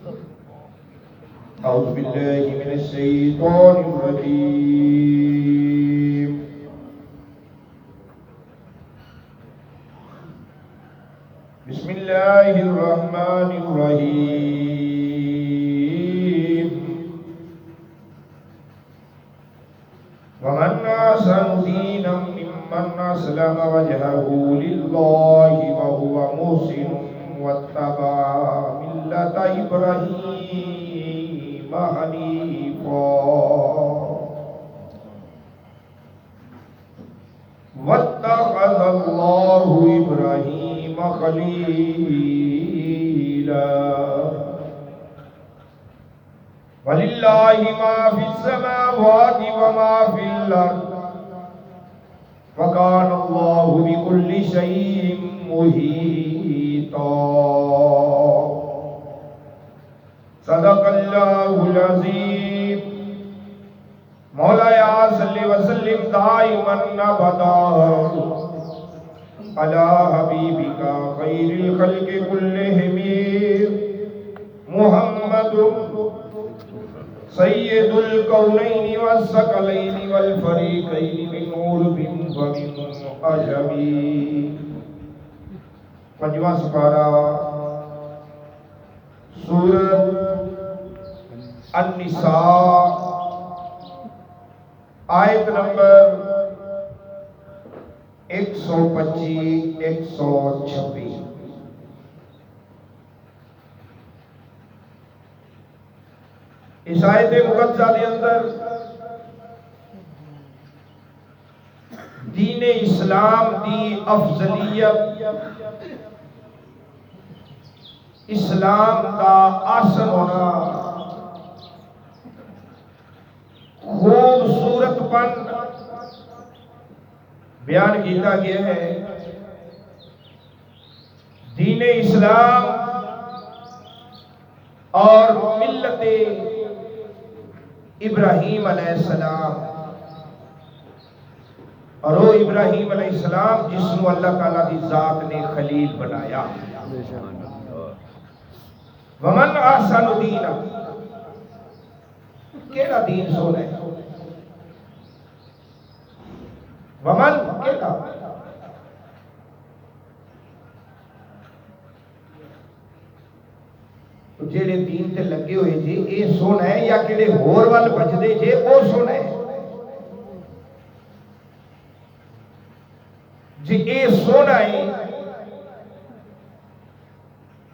أعوذ بالله من الشيطان الرجيم. بسم الله الرحمن الرحيم. ومن أحسن دينا ممن أسلم وجهه لله وهو محسن واتبع ملة إبراهيم حنيفا واتخذ الله إبراهيم خليلا ولله ما في السماوات وما في الأرض وكان الله بكل شيء محيطا. صدق الله العظيم. مولاي صل وسلم دائما ابدا على حبيبك خير الخلق كلهم محمد سید الکونین والثقلین والفریقین من عرب ومن عجم. پنجواں سپارہ سورۃ النساء آیت نمبر 125-126. اس آیت مقدسہ دے اندر دین اسلام دی افضلیت، اسلام کا آسن ہونا، خوبصورت پن بیان کیتا گیا ہے. دین اسلام اور ملت ابراہیم علیہ السلام، اور وہ ابراہیم علیہ السلام جس کو اللہ تعالیٰ کی ذات نے خلیل بنایا. ومن احسن دینا، کیڑا دین سونا ہے؟ ومن کیڑا؟ جیڑے دین تے لگے ہوئے جی اے سونا ہے یا کیڑے ہور وال بچدے جے او سونا ہے؟ جی اے سونا ہے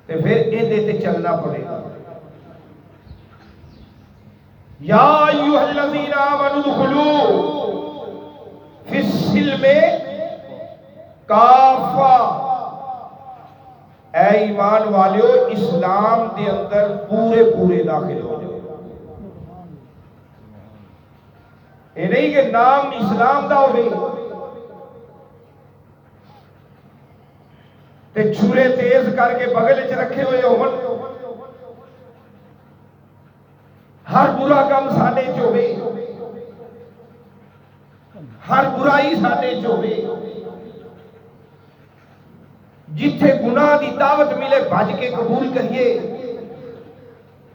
تے پھر اے تے چلنا پڑے گا. یا ایھا الذین آمنوا ادخلوا فی السلم کافہ. اے ایمان والیو اسلام دے اندر پورے پورے داخل ہو جاؤ. یہ نہیں کہ نام اسلام دا ہوئے تے چھرے تیز کر کے بغل چ رکھے ہوئے ہو، ہر برا کام ساڈے چ ہوئے، ہر برائی ساڈے چ ہوئے، جتھے گناہ دی دعوت ملے بھج کے قبول کریے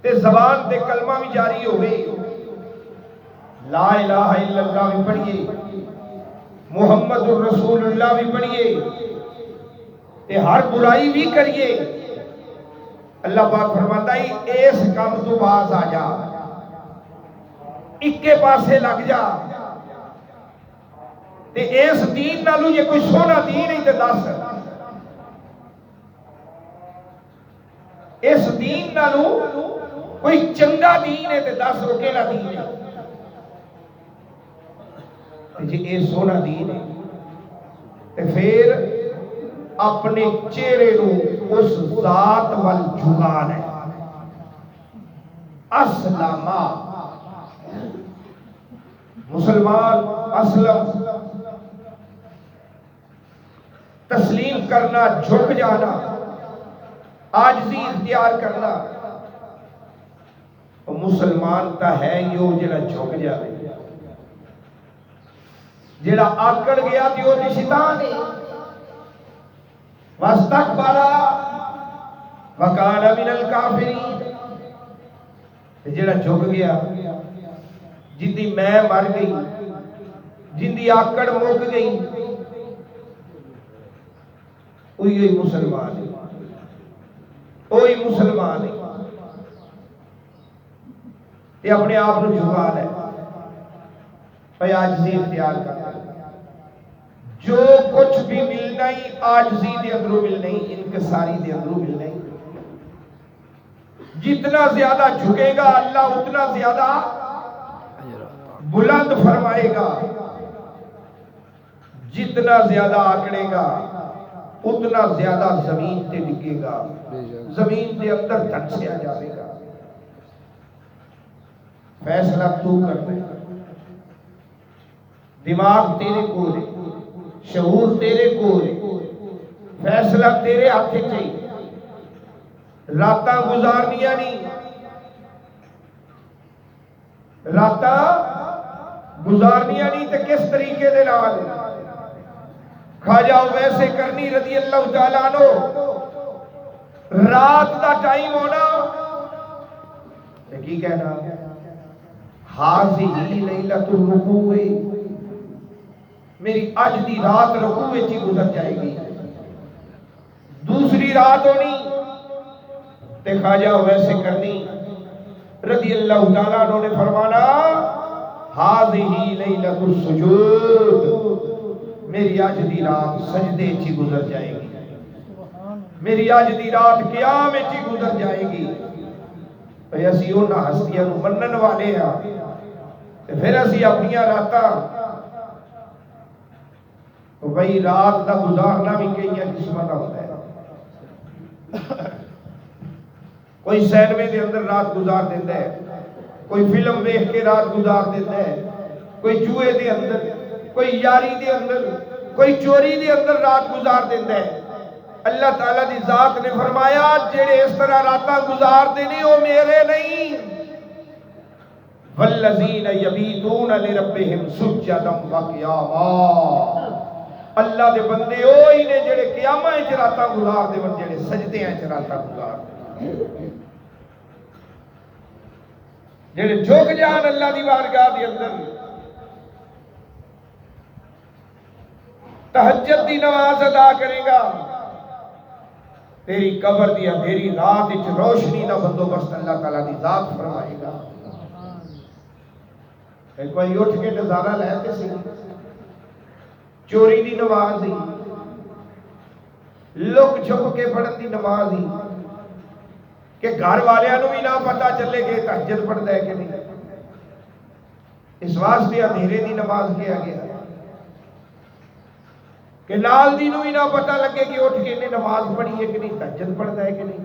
تے زبان تے کلمہ بھی جاری ہوئے، لا الہ الا اللہ بھی پڑھیے، محمد الرسول اللہ بھی پڑھیے تے ہر برائی بھی کریے. اللہ پاک فرماتا ہے اس کام تو باز آ جا، اکے پاسے لگ جا تے اس دین نالو یہ کوئی سونا دین ہی تے دس، اس دین نالو کوئی چنگا دین ہے تے دس وہ کیڑا دین ہے. جی اے سونا دین ہے تے پھر اپنے چہرے نو اس ذات وال جھکانا ہے. اسلم، مسلمان اسلم، تسلیم کرنا، جھک جانا، عاجزی اختیار کرنا. مسلمان تا ہے یہ جڑا جھک جائے، جڑا آکڑ گیا تے وہ شیطان ہے. واستکبر وکان من الکافرین، جڑا جھک گیا، جندی میں مر گئی، جندی آکڑ مک گئی، وہی مسلمان ہے، وہی مسلمان ہے۔ یہ اپنے آپ کو جھکا لے، بھائی عاجزی اختیار کر، جو کچھ بھی ملنا ہی عاجزی دے اندروں ملنا ہی، انکساری دے اندروں ملنا ہی۔ جتنا زیادہ جھکے گا اللہ اتنا زیادہ بلند فرمائے گا، جتنا زیادہ آکڑے گا اتنا زیادہ زمین تے ڈگے گا، زمین دے اندر دھنسیا جائے گا۔ فیصلہ تو کرنا ہے، دماغ تیرے کو ہے، شعور تیرے کو ہے، فیصلہ تیرے ہاتھ چاہیے۔ راتاں گزارنیاں نہیں، راتاں گزارنیاں نہیں تے کس طریقے دے نال؟ خواجہ ویسے کرنی رضی اللہ تعالیٰ عنہ، رات دا ٹائم ہونا کی کہنا، حاضی لیلۃ الرکوع، میری اج دی رات رکوع وچ ہی گزر جائے گی۔ دوسری رات ہونی تے خواجہ ویسے کرنی رضی اللہ تعالیٰ عنہ نے فرمانا، حاضی لیلۃ السجود، میری آج دی رات سجدے چی گزر جائے گی، میری آج دی رات قیام چی گزر جائے گی۔ بھئی اسی انہاں ہستیاں نو منن والے ہاں، پھر اسی اپنیاں راتاں بھئی رات دا گزارنا بھی کئی قسمہ دا ہوتا ہے۔ کوئی سینمے دے اندر رات گزار دیتا ہے، کوئی فلم دیکھ کے رات گزار دیتا ہے، کوئی جوئے دے اندر، کوئی یاری دے اندر، کوئی چوری دے اندر رات گزار دیتا ہے۔ اللہ تعالیٰ دی ذات نے فرمایا جڑے اس طرح راتاں گزار دینے وہ میرے نہیں۔ والذین یبیتون لربہم سجدا وقیاما، اللہ دے بندے وہی نے جڑے قیاماں وچ راتاں گزار دے، جڑے سجدیاں وچ راتاں گزار دے، جڑے جھک جان اللہ دی بارگاہ دے اندر، تہجد دی نماز ادا کرے گا، تیری قبر دی اندھیری رات وچ روشنی دا بندوبست اللہ تعالیٰ دی ذات فرمائے گا۔ کوئی اٹھ کے نظارہ لیتے سی، چوری دی نماز دی، لک چھپ کے پڑھن دی نماز دی، کہ گھر والیاں نو بھی نہ پتہ چلے کہ تہجد پڑھدا ہے کہ نہیں۔ اس واسطے اندھیرے دی نماز کیا گیا کہ نال دی نو بھی نہ پتہ لگے کہ اٹھ کے انہیں نماز پڑھی ہے کہ نہیں، تہجد پڑھدا ہے کہ نہیں۔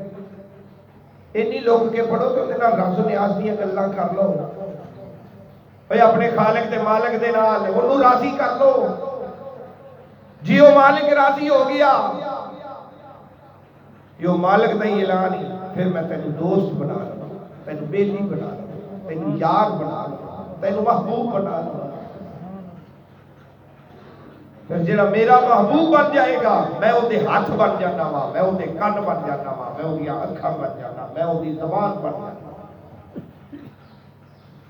انی لوگ کے پڑھو تو انہاں راز و نیاز دیاں گلاں کر لو، بھئی اپنے خالق دے مالک دے نال انہوں راضی کر لو، جی وہ مالک راضی ہو گیا، یہ مالک دا ہی اعلان ہی، پھر میں تینوں دوست بنا لوں، تینوں بیلی بنا لوں، تینوں یار بنا لوں، تینوں محبوب بنا لوں۔ پھر جڑا میرا محبوب بن جائے گا میں وہ دے ہاتھ بن جانا وا، میں وہ دے کان بن جانا وا، میں وہ دی اکھاں بن جانا، میں وہ دی زبان بن جانا۔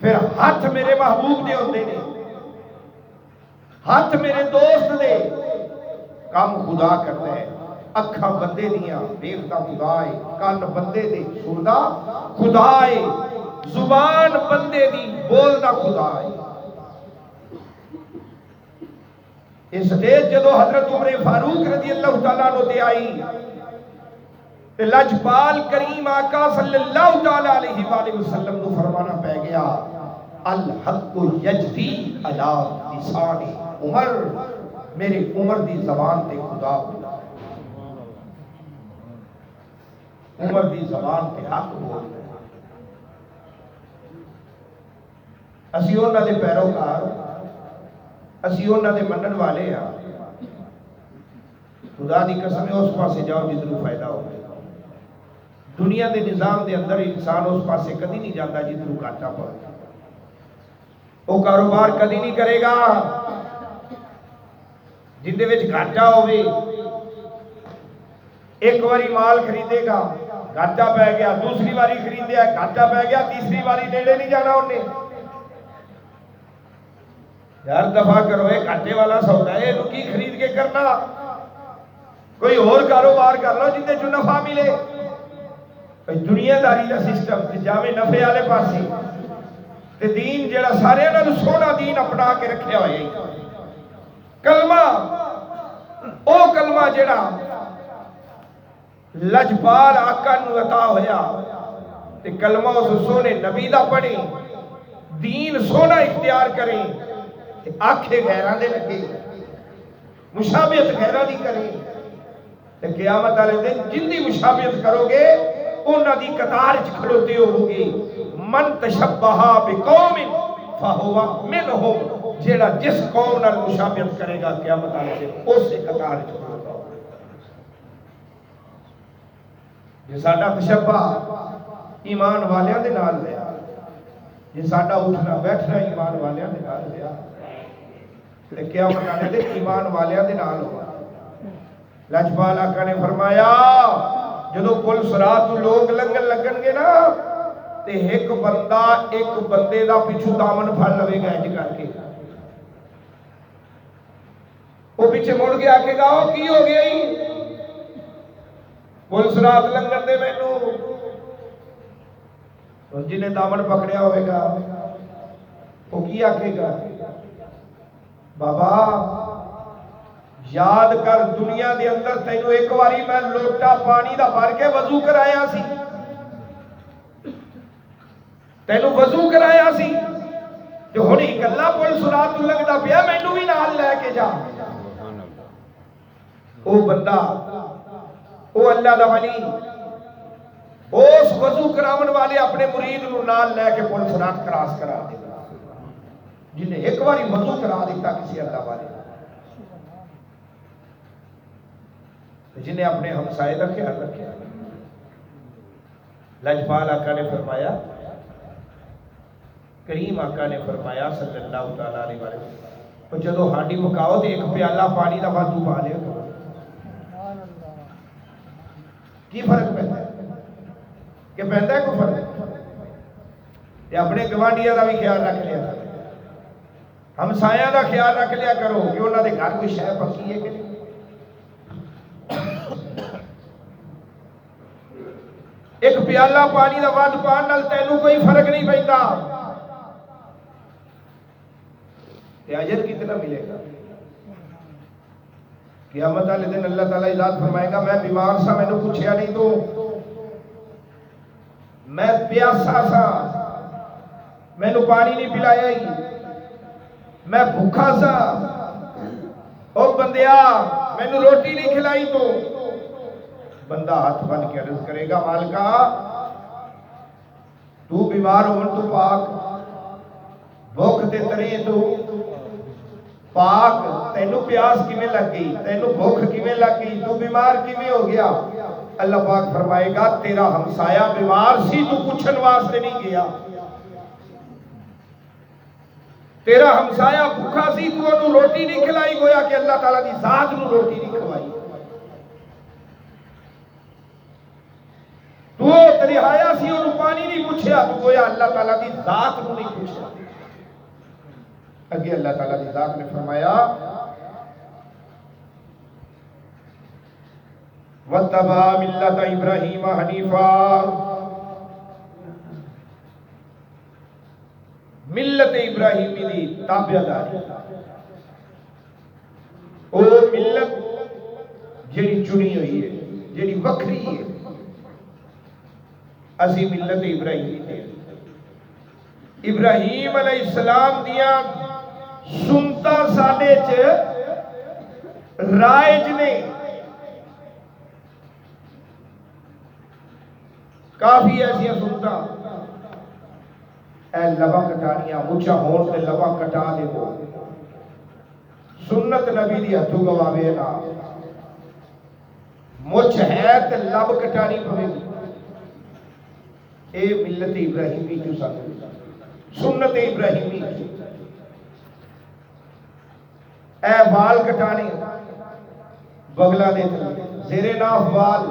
پھر ہاتھ میرے محبوب دے ہوندے نے، ہاتھ میرے دوست دے کام خدا کرتا ہے، اکھاں بندے دیاں دیکھتا خدا ہے، کان بندے دے سندا خدا ہے، زبان بندے دی بولدا خدا ہے۔ اس دیت جدو حضرت عمر فاروق رضی اللہ تعالیٰ عنہ تے آئی، لجپال کریم آقا صلی اللہ تعالیٰ علیہ وآلہ وسلم نو فرمانا پہ گیا، الحق یجدی علی لسان عمر، میرے عمر دی زبان تے خدا بولا، عمر دی زبان تے حق بول رہے۔ اسی انہاں دے پیروکار، اسی انہاں دے منن والے ہاں، خدا دی قسم ہے اس پاسے جاؤ جدھروں فائدہ ہو۔ دنیا دے نظام دے اندر انسان اس پاسے کدی نہیں جاتا جدھروں گھاٹا پڑے، وہ کاروبار کدی نہیں کرے گا جندے وچ گھاٹا ہوئے۔ ایک واری مال خریدے گا گھاٹا پی گیا، دوسری باری خریدیا گھاٹا پی گیا، تیسری باری نیڑے نہیں جانا انہیں۔ یار دفعہ کرو، یہ گھاٹے والا سودا ہے، یہ کی خرید کے کرنا، کوئی اور کاروبار کر لو جن چ نفع ملے۔ دنیا داری کا سسٹم جاوے نفے والے پاسے، تے دین جڑا سارے نال سونا دین اپنا کے رکھیا ہوئے۔ کلمہ او کلمہ جڑا لجپال آقا نو عطا ہویا، تے کلمہ اس سونے نبی دا پڑھیں، دین سونا اختیار کریں، تے آنکھیں غیران دے لگے، مشابہت غیران دی کریں، تے قیامت والے دن جن دی مشابہت کرو گے انہاں دی قطار وچ کھڑوتے ہوگے۔ من تشبہ بقوم فہو منہم، جیڑا جس قوم نال مشابہت کرے گا قیامت والے دن اس قطار وچ کھڑوتا ہوگا۔ جے ساڈا تشبہ ایمان والیاں دے نال ہے، جے ساڈا اٹھنا بیٹھنا ایمان والیاں دے نال ہے، تے قیامت والے دن ایمان والیاں دے نال ہوگا۔ لجپال آقا نے فرمایا جدو پل صراط لوگ لنگن لگن گے نا، تے ایک بندہ ایک بندے دا پچھو دامن پھڑ لوے گا انج کر کے، وہ پیچھے مڑ کے آکے گا وہ کی ہو گیا ہی پل صراط لنگن دے مینوں، جنہیں دامن پکڑیا ہوئے گا وہ کی آکے گا، بابا یاد کر دنیا دے اندر تینوں ایک واری میں لوٹا پانی دا بھر کے وضو کرایا سی، تینوں وضو کرایا سی، جو ہن اکلا پل صراط لنگدا پیا مینوں بھی نال لے کے جا۔ او بندہ او اللہ دا ولی اس وضو کراون والے اپنے مرید نو نال لے کے پل صراط کراس کرا دے گا، جن نے ایک واری وضو کرا دیتا کسی اللہ والے، جن نے اپنے ہمسائے کا خیال رکھا۔ لجپال آقا نے فرمایا، کریم آقا نے فرمایا صلی اللہ تعالیٰ علیہ وسلم، اور جدو ہانڈی پکاؤ تو ایک پیالہ پانی دا وضو پا لیا کرو، کی فرق پہنتا ہے کہ پہنتا ہے کوئی فرق؟ یہ اپنے گوانڈیاں دا بھی خیال رکھ لیا کرو، ہمسایاں دا خیال رکھ لیا کرو کہ انہاں دے گھر کوئی شے پکی ہے کہ نہیں۔ ایک پیالہ پانی دا ود پان نال تینوں کوئی فرق نہیں پیندا، تے اجر کتنا ملے گا؟ قیامت والے دن اللہ تعالیٰ ذات فرمائے گا میں بیمار سا مینوں پوچھیا نہیں تو، میں پیاسا سا مینوں پانی نہیں پلایا ہی، میں بھوکا سا او بندیا مینوں روٹی نہیں کھلائی تو، بندہ ہاتھ بن کے عرض کرے گا مالکا تو بیمار ہون تو پاک، بھوک تے ترے تو پاک، تینوں پیاس کیویں لگ گئی، تینوں بھوک کیویں لگ گئی، تو بیمار کیویں ہو گیا؟ اللہ پاک فرمائے گا تیرا ہمسایہ بیمار سی تو پوچھن واسطے نہیں گیا، تیرا ہمسایہ بھوکا سی تو انہوں روٹی نہیں کھلائی، گویا کہ اللہ تعالیٰ دی ذات نو روٹی نہیں کھوائی، تو ترہایا سی انہوں پانی نہیں پوچھیا، تو گویا اللہ تعالیٰ دی ذات نو نہیں پوچھیا۔ اگے اللہ تعالیٰ دی ذات نے فرمایا وَاتَّبَعَ مِلَّةَ إِبْرَاهِيمَ حَنِيفًا، ملت ابراہیمی دی تابعداری، او ملت جڑی چنی ہوئی ہے، جڑی وکری ہے، اسی ملت ابراہیمی دے ابراہیم علیہ السلام دیا سنتا ساڈے چ رائج نے، کافی ایسیا سنتا اے لبا کٹانیاں اونچا ہون تے لبا کٹا دے وہ سنت نبی دی ہتھوں گواوے نا، مچھ ہے تے لب کٹانی پوے گی، اے ملت ابراہیمی جو سنت ابراہیمی، اے بال کٹانے بغلہ دے زیر ناف بال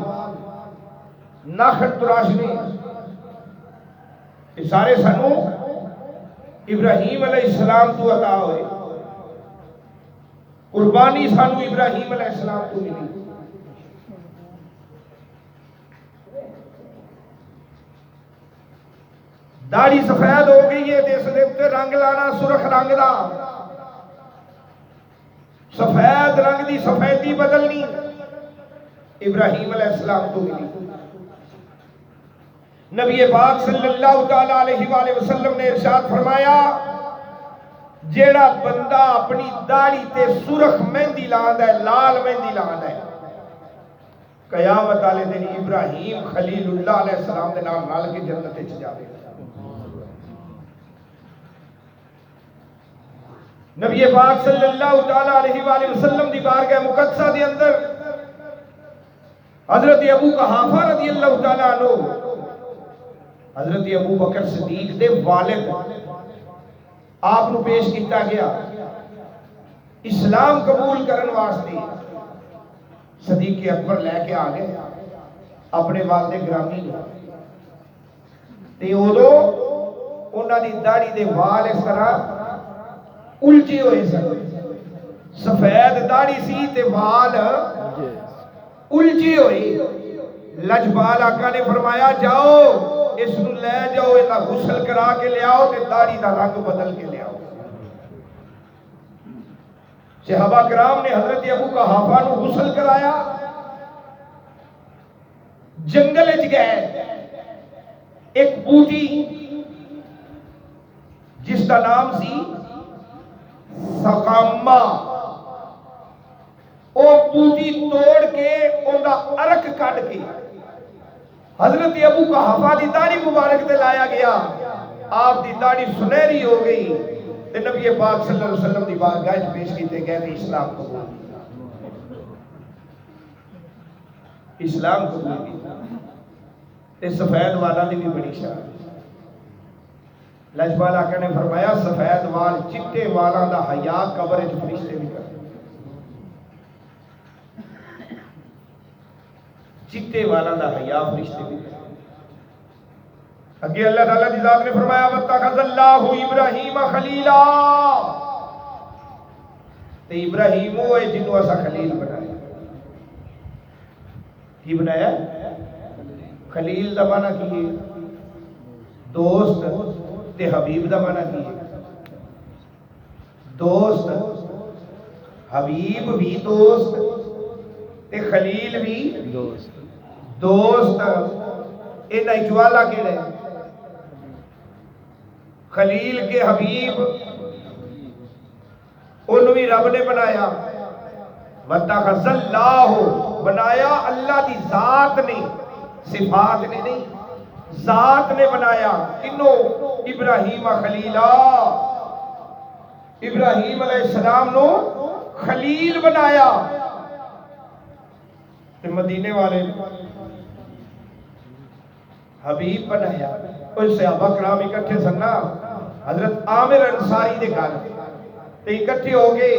ناخن تراشنے یہ سارے سانو ابراہیم علیہ السلام تو عطا ہوئے، قربانی سانو ابراہیم علیہ السلام تو ملی۔ داڑھی سفید ہو گئی ہے، اس دے اوپر رنگ لانا سرخ رنگ دا، سفید رنگ دی سفیدی بدلنی ابراہیم علیہ السلام تو ملی۔ نبی پاک صلی اللہ تعالی علیہ وآلہ وسلم نے ارشاد فرمایا جیڑا بندہ اپنی داڑھی تے سرخ مہندی لاندا ہے، لال مہندی لاندا ہے، قیامت والے دن ابراہیم خلیل اللہ علیہ السلام دے نال رل کے جنت وچ جاوے گا۔ نبی پاک صلی اللہ تعالی علیہ وآلہ وسلم دی بارگاہ مقدسہ دے اندر حضرت ابو قحافہ رضی اللہ تعالی عنہ، حضرت ابو بکر صدیق دے والد، آپ نو پیش کیتا گیا اسلام قبول کرن واسطے۔ صدیق اکبر لے کے آگئے اپنے والد گرامی کو، تے اودوں انہاں دی داڑھی دے وال اس طرح الجھے ہوئے سن، سفید داڑھی سی تے وال الجھے ہوئے۔ لجپال آقا نے فرمایا جاؤ اس نو لے جاؤ، اس کا غسل کرا کے لے آؤ تے داڑھی دا رنگ بدل کے لے آؤ۔ صحابہ کرام نے حضرت ابو قحافہ نو غسل کرایا، جنگل وچ گئے، ایک بوٹی جس کا نام سی سقامہ، او بوٹی توڑ کے ان دا عرق کٹ کے حضرت ابو قحافہ دی داڑھی مبارک تے لایا گیا، آپ دی داڑھی سنہری ہو گئی تے نبی پاک صلی اللہ علیہ وسلم دی بارگاہ وچ پیش کیتے گئے تے اسلام قبول کیا، اسلام قبول کیا۔ تے سفید والا دی بھی بڑی شان۔ لجپال آقا نے فرمایا سفید وال چٹے والاں دا حیا قبر وچ فرشتے بھی کرتے، چٹے والا دا حیا فرشتے بھی کرتے۔ اگے اللہ تعالیٰ دی ذات نے فرمایا وَاتَّخَذَ اللَّهُ إِبْرَاهِيمَ خَلِيلًا، تے ابراہیم وہ ہے جنہوں ایسا خلیل بنایا۔ کی بنایا؟ خلیل دا معنی کی ہے دوست، تے حبیب دا معنی کی ہے دوست، حبیب بھی دوست تے خلیل بھی دوست۔ انہاں اجوالا کیڑے خلیل کے حبیب انہوں بھی رب نے بنایا، وَاتَّخَذَ اللَّهُ بنایا اللہ دی ذات نے، صفات نے نہیں، ذات نے بنایا۔ کنو؟ ابراہیم خلیلا، ابراہیم علیہ السلام نو خلیل بنایا۔ مدینے والے حبیب بنایا۔ کوئی صحابہ کرام اکٹھے سننا حضرت عامر انصاری دے گھر تے اکٹھے ہو گئے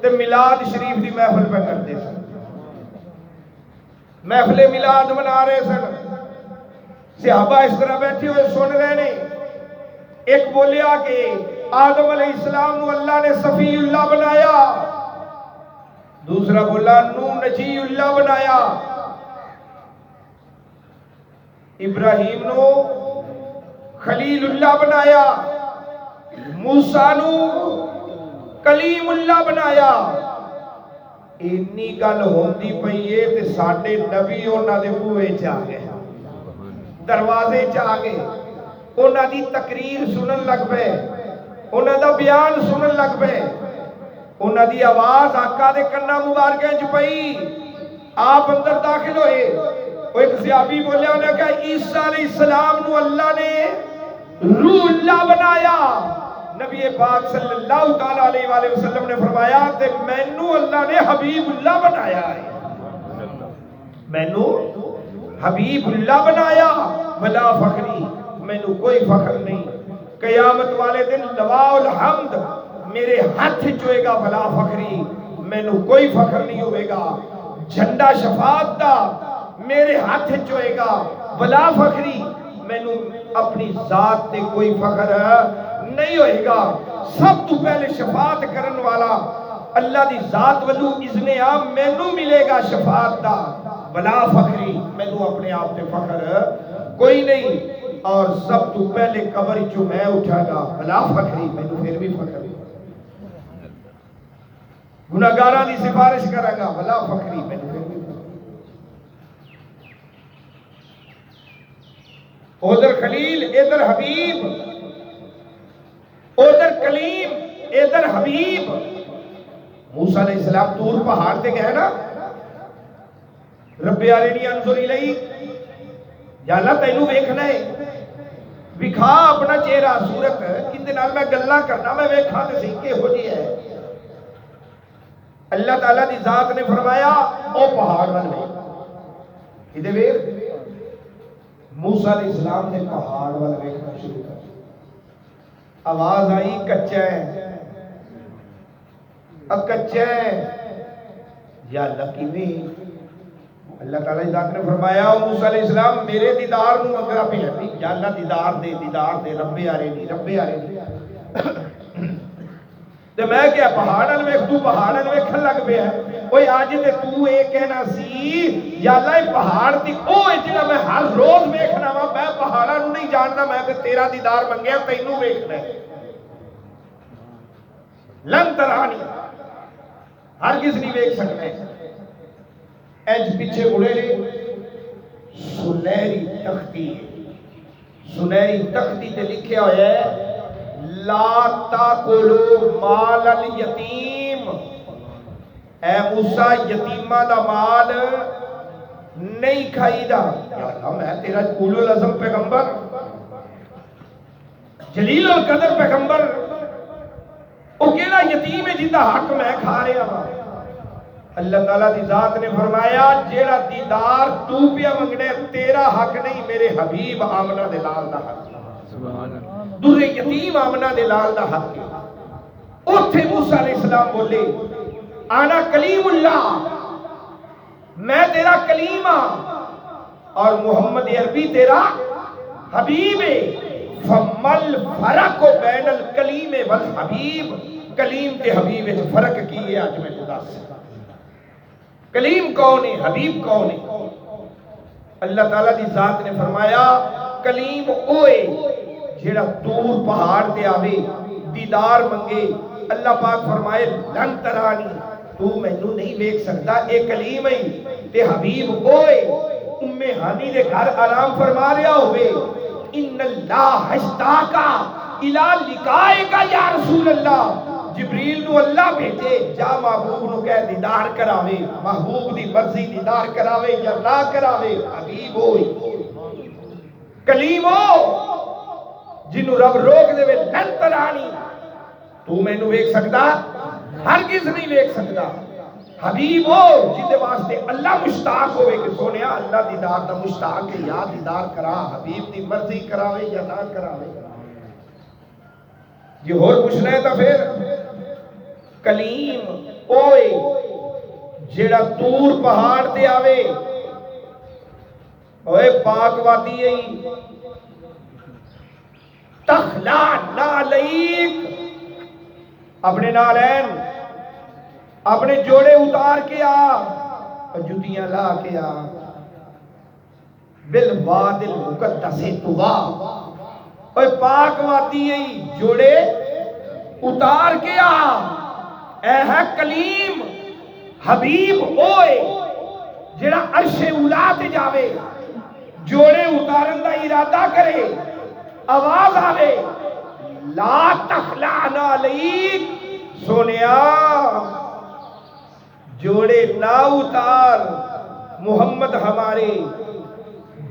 تے میلاد شریف دی محفل پہ کرتے سن، محفل میلاد منا رہے سن۔ صحابہ اس طرح بیٹھے ہوئے سن رہے نے، ایک بولیا کہ آدم علیہ السلام نو اللہ نے صفی اللہ بنایا، دوسرا بولا نو نجی اللہ بنایا، ابراہیم نو خلیل اللہ بنایا، موسیٰ نو کلیم اللہ بنایا۔ انی گل ہوندی پئی ہے تے ساڈے نبی انہاں دے بوئے چ آ گئے، دروازے چ آ گئے، انہاں دی تقریر سنن لگ پے، انہاں دا بیان سنن لگ پے، انہاں دی آواز آقا دے کنا مبارکیں چ پئی۔ آپ اندر داخل ہوئے، وہ ایک صحابی بولیا انہیں کہا عیسیٰ علیہ السلام نو اللہ نے روح اللہ بنایا۔ نبی پاک صلی اللہ تعالیٰ علیہ وآلہ وسلم نے فرمایا تے مینو اللہ نے حبیب اللہ بنایا ہے، مینو حبیب اللہ بنایا، ولا فخری، مینو کوئی فخر نہیں۔ قیامت والے دن لواء الحمد میرے ہاتھ چوئے گا، ولا فخری، مینو کوئی فخر نہیں ہوئے گا۔ جھنڈا شفاعت دا میرے ہاتھ چوئے گا ولا فخری مینوں اپنی ذات تے کوئی فخر نہیں ہوئے گا سب تو پہلے شفاعت کرن والا اللہ دی ذات ولو اذن عام مینوں ملے گا شفاعت دا ولا فخری مینوں اپنے آپ تے فخر کوئی نہیں اور سب تو پہلے قبر چوں میں اٹھا گا ولا فخری مینوں پھر بھی فخر گناہگاراں دی سفارش کراں گا ولا فخری مینوں پھر بھی ادھر خلیل ادھر حبیب ادھر کلیم ادھر حبیب موسیٰ علیہ السلام طور پہاڑ تے گئے نا رب ارنی انظر الیک یا اللہ تینوں ویکھنا ہے وکھا اپنا چہرہ صورت کندے نال میں گلاں کرنا میں ویکھاں تے صحیح کہو جی ہے اللہ تعالیٰ دی ذات نے فرمایا او پہاڑ ول ویکھ کدے ویکھ موسیٰ علیہ السلام نے پہاڑ ول ویکھنا شروع کر آواز آئی کچا ہے کچا ہے یا اللہ کیویں اللہ تعالیٰ ذات نے فرمایا موسیٰ علیہ السلام میرے دیدار نو اگر آپ ہے یا اللہ دیدار دے رب ارنی تے میں کیا پہاڑن ویکھ تو پہاڑن ویکھن لگ پیا اوے اج تے تو اے کہنا سی یا اللہ پہاڑ دی او جڑا میں ہر روز ویکھنا وا میں پہاڑاں نو نہیں جاندا میں کہ تیرا دیدار منگیا تینوں ویکھنا ہے لن ترانی ہرگز نہیں ویکھ سکنا اج پیچھے مڑے نے سنہری تختی تے لکھیا ہویا ہے لا تاکلوا مال الیتیم اے موسیٰ یتیمہ دا مال نہیں کھائی دا یا اللہ میں تیرا اولو العزم پیغمبر جلیل القدر پیغمبر او کیڑا یتیم ہے جندا حق میں کھا رہا ہاں اللہ تعالیٰ دی ذات نے فرمایا جیڑا دیدار تو پیا منگنے تیرا حق نہیں میرے حبیب آمنہ دے لال دا حق در یتیم آمنہ دے لال دا حق اوتھے موسیٰ علیہ السلام بولے آنا کلیم اللہ میں تیرا کلیم ہاں اور محمد عربی تیرا حبیب ہے فمل فرق بین الکلیم والحبیب کلیم تے حبیب ہے فرق کی ہے آج میں دس کلیم کون ہے حبیب کون ہے اللہ تعالیٰ دی ذات نے فرمایا کلیم اوے جیڑا دور پہاڑ تے آوے دیدار منگے اللہ پاک فرمائے لن ترانی تو مینوں نہیں دیکھ سکتا اے کلیم ہے تے حبیب اوے ام ہانی دے گھر آرام فرما رہا ہوئے ان اللہ اشتاقا الى لقائکا یا رسول اللہ جبریل نو اللہ بھیجے جا محبوب نو کہہ دیدار کراوے محبوب دی مرضی دیدار کراوے یا نہ کراوے حبیب ہوئی کلیم ہو جنو رب روک دے وے لن ترانی تو میں نو ویکھ سکتا ہرگز نہیں ویکھ سکتا حبیب ہو جندے واسطے اللہ مشتاق ہوئے کہ سونیا اللہ دیدار دا مشتاق ہے یا دیدار کرا حبیب دی مرضی کراوے یا نہ کراوے یہ اور پوچھنا ہے تا پھر کلیم اوئے جیڑا دور پہاڑ تے آوے اوئے پاک وادی ہے تخلا نالیک اپنے نالین اپنے جوڑے اتار کے آ جتیاں لا کے آ بالواد المقدس طوا اوے پاک وادی ہے جوڑے اتار کے آ اے ہے کلیم حبیب ہوئے جڑا عرش اولا تے جاوے جوڑے اتارن دا ارادہ کرے آواز آوے لا تخلعنا علیک سونیا جوڑے نہ اتار محمد ہمارے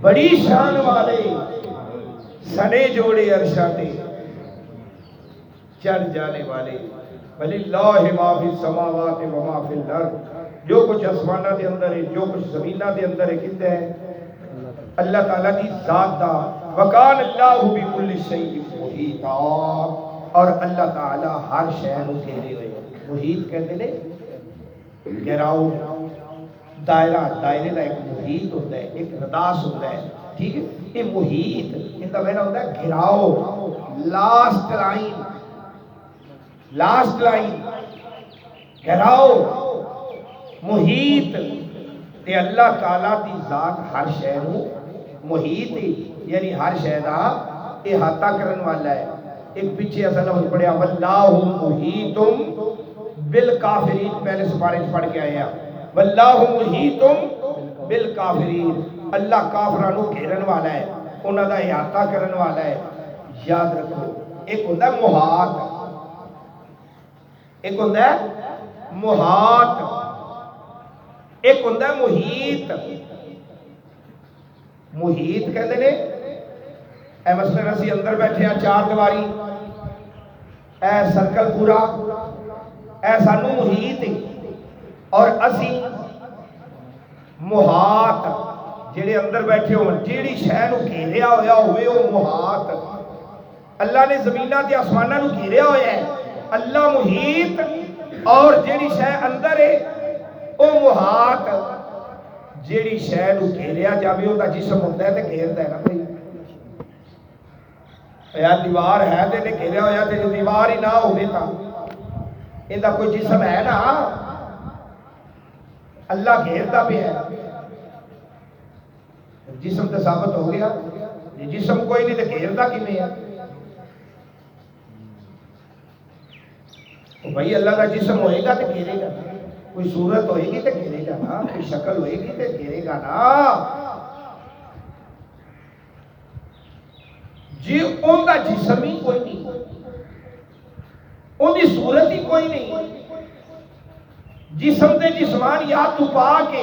بڑی شان والے سنے جوڑے عرشاتے چڑھ جانے والے وَلِلَّهِ مَا فِي السَّمَاوَاتِ وَمَا فِي الْأَرْضِ جو کچھ آسمانہ دے اندر ہے جو کچھ زمینہ دے اندر ہے کتے ہیں اللہ تعالیٰ دی ذات دا وَقَانَ اللَّهُ بِكُلِّ شَيْءٍ مُحِيطًا اور اللہ تعالیٰ ہر شے نو گھیرے ہوئے محیط کہتے نے گھیراؤ دائرہ دائرے کا ایک محیط ہوتا ہے، ایک رداس ہوتا ہے، ٹھیک ہے؟ یہ محیط ان کا معنی ہوتا ہے گھراؤ، لاسٹ لائن، لاسٹ لائن، گھراؤ، محیط۔ تے اللہ تعالیٰ دی ذات ہر شے نو محیط ہے، یعنی ہر شے دا احاطہ کرن والا ہے۔ ایک پیچھے اصل لفظ پڑھیا واللہ محیط بالکافرین، پہلے سپارے پڑھ کے آیا واللہ محیط بالکافرین، اللہ کافرانو گھیرن والا ہے، انہاں دا احاطہ کرن والا ہے۔ یاد رکھو ایک ہوتا ہے محاط، ایک ہوتا ہے محاط، ایک ہوتا ہے محیط۔ محیط کہتے نے اے مثلا اسی اندر بیٹھے ہیں چار دیواری، اے سرکل پورا، اے سانو محیط ہے، اور اسی محاط جڑے اندر بیٹھے ہو جیڑی شے نو گھیریا ہویا ہوئے وہ محاط۔ اللہ نے زمیناں تے آسماناں نو گھیریا ہویا ہے، اللہ محیط، اور جیڑی شے اندر ہے او محاط۔ جیڑی شے نو گھیریا جاوے او دا جسم ہوتا ہے تے گھیردا ہے نا بھائی، یا دیوار ہے تے نے گھیریا ہویا تے دیوار ہی نہ ہوے تا ایندا کوئی جسم ہے نا، اللہ گھیردا پیا ہے، جسم تے ثابت ہو گیا، جسم کوئی نہیں تے گھیردا کیویں ہے؟ بھائی اللہ کا جسم ہوئے گا تو گھیرے گا، کوئی صورت ہوئے گی تو گھیرے گا نا، کوئی شکل ہوئے گی تو گھیرے گا نا۔ جی ان کا جسم ہی کوئی نہیں، ان کی صورت ہی کوئی نہیں، جسم دے جسمان یا تو پا کے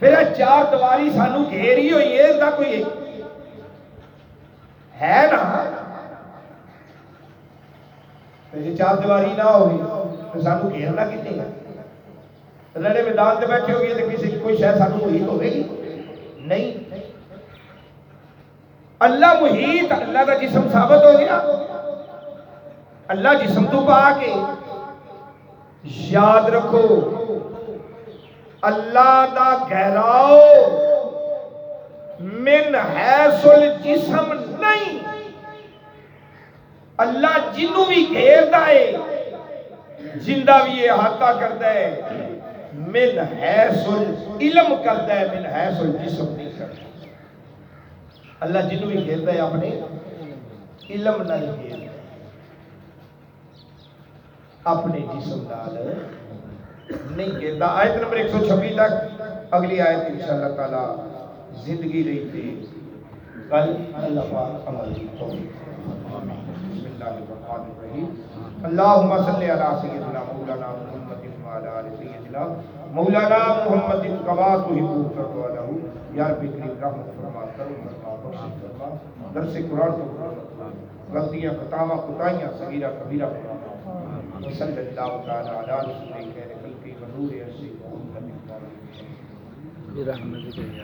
پھر چار دیواری سانو گھیری ہوئی ہے، دا کوئی ہے نا؟ جی چار دیواری نہ ہوگی تو سانو گھیرنا کتنے گا؟ لڑے میدان سے بیٹھے ہوگی تو کسی کوئی شاید سانو محیط ہوگی نہیں۔ اللہ محیط، اللہ کا جسم ثابت ہو گیا، اللہ جسم تو پا کے۔ یاد رکھو اللہ دا گہراؤ من حیث الجسم نہیں، اللہ جنوں بھی گھیردا ہے، زندہ بھی احاطہ کرتا ہے، من حیث العلم کرتا ہے، من حیث الجسم نہیں کرتا۔ اللہ جنوں بھی گھیردا ہے اپنے علم نال گھیردا ہے، اپنے جسم نال نہیں گھیردا۔ آیت نمبر 126 تک، اگلی آیت انشاءاللہ تعالی زندگی رہی تھی کل اللہ پاک عمل کی توفیق۔ بسم اللہ الرحمن الرحیم، اللہم صلی علی سیدنا مولانا محمد وعلی آل سیدنا مولانا محمد کما تحب وترضى، یا رب کریم رحمت فرما، کرم فرما، بخشش فرما، درس قرآن کو غلطیاں خطاواں کوتاہیاں صغیرہ کبیرہ فرما، صلی اللہ تعالی علی رسول خیر خلق ونور ارض برحمتک۔